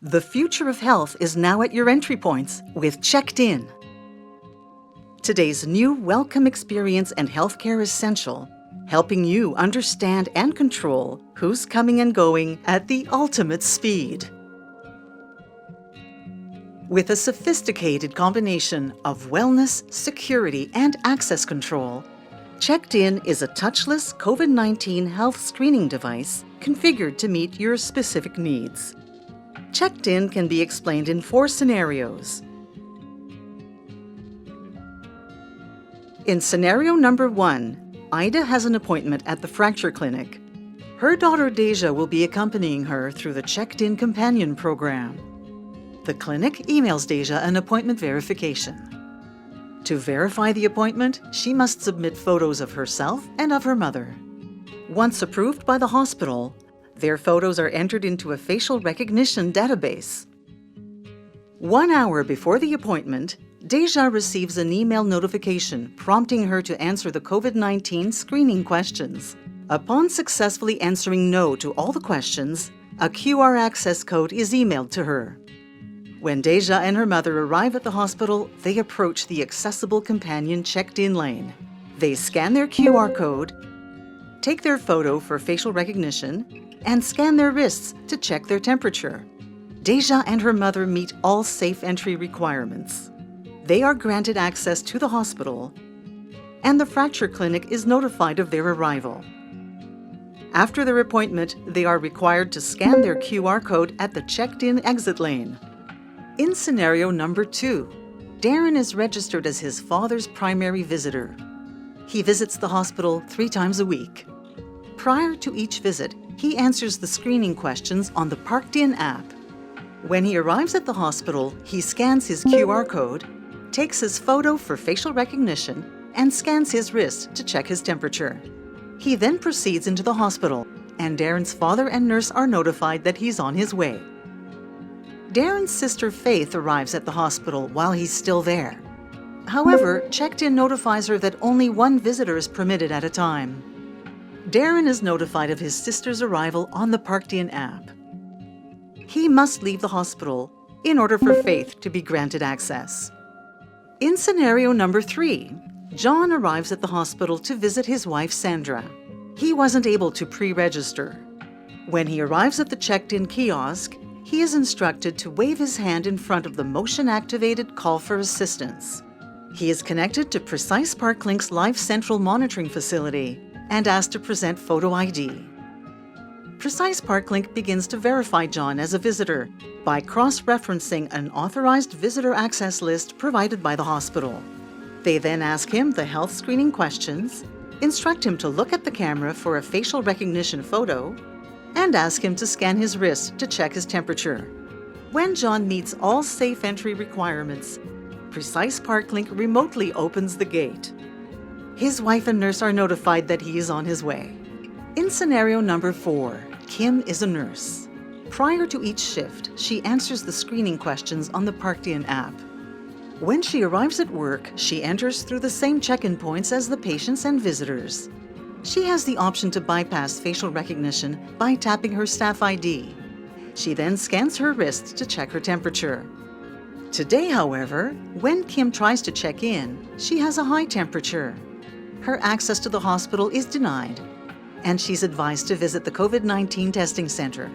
The future of health is now at your entry points with Checkedin. Today's new welcome experience and healthcare essential, helping you understand and control who's coming and going at the ultimate speed. With a sophisticated combination of wellness, security, and access control, Checkedin is a touchless COVID-19 health screening device configured to meet your specific needs. Checkedin can be explained in 4 scenarios. In scenario number 1, Ida has an appointment at the fracture clinic. Her daughter Deja will be accompanying her through the Checkedin Companion program. The clinic emails Deja an appointment verification. To verify the appointment, she must submit photos of herself and of her mother. Once approved by the hospital, their photos are entered into a facial recognition database. 1 hour before the appointment, Deja receives an email notification prompting her to answer the COVID-19 screening questions. Upon successfully answering no to all the questions, a QR access code is emailed to her. When Deja and her mother arrive at the hospital, they approach the accessible companion Checkedin lane. They scan their QR code, take their photo for facial recognition, and scan their wrists to check their temperature. Deja and her mother meet all safe entry requirements. They are granted access to the hospital, and the fracture clinic is notified of their arrival. After their appointment, they are required to scan their QR code at the Checkedin exit lane. In scenario number 2, Darren is registered as his father's primary visitor. He visits the hospital 3 times a week. Prior to each visit, he answers the screening questions on the ParkLink app. When he arrives at the hospital, he scans his QR code, takes his photo for facial recognition, and scans his wrist to check his temperature. He then proceeds into the hospital, and Darren's father and nurse are notified that he's on his way. Darren's sister Faith arrives at the hospital while he's still there. However, Checkedin notifies her that only 1 visitor is permitted at a time. Darren is notified of his sister's arrival on the ParkLink app. He must leave the hospital in order for Faith to be granted access. In scenario number 3, John arrives at the hospital to visit his wife Sandra. He wasn't able to pre-register. When he arrives at the Checkedin kiosk, he is instructed to wave his hand in front of the motion-activated call for assistance. He is connected to Precise ParkLink's live central monitoring facility and asked to present photo ID. Precise ParkLink begins to verify John as a visitor by cross-referencing an authorized visitor access list provided by the hospital. They then ask him the health screening questions, instruct him to look at the camera for a facial recognition photo, and ask him to scan his wrist to check his temperature. When John meets all safe entry requirements, Precise ParkLink remotely opens the gate. His wife and nurse are notified that he is on his way. In scenario number 4, Kim is a nurse. Prior to each shift, she answers the screening questions on the ParkLink app. When she arrives at work, she enters through the same check-in points as the patients and visitors. She has the option to bypass facial recognition by tapping her staff ID. She then scans her wrist to check her temperature. Today, however, when Kim tries to check in, she has a high temperature. Her access to the hospital is denied, and she's advised to visit the COVID-19 testing center.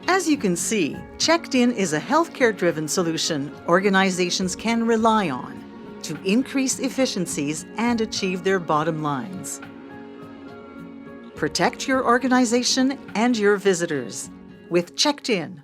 As you can see, Checkedin is a healthcare-driven solution organizations can rely on to increase efficiencies and achieve their bottom lines. Protect your organization and your visitors with Checkedin.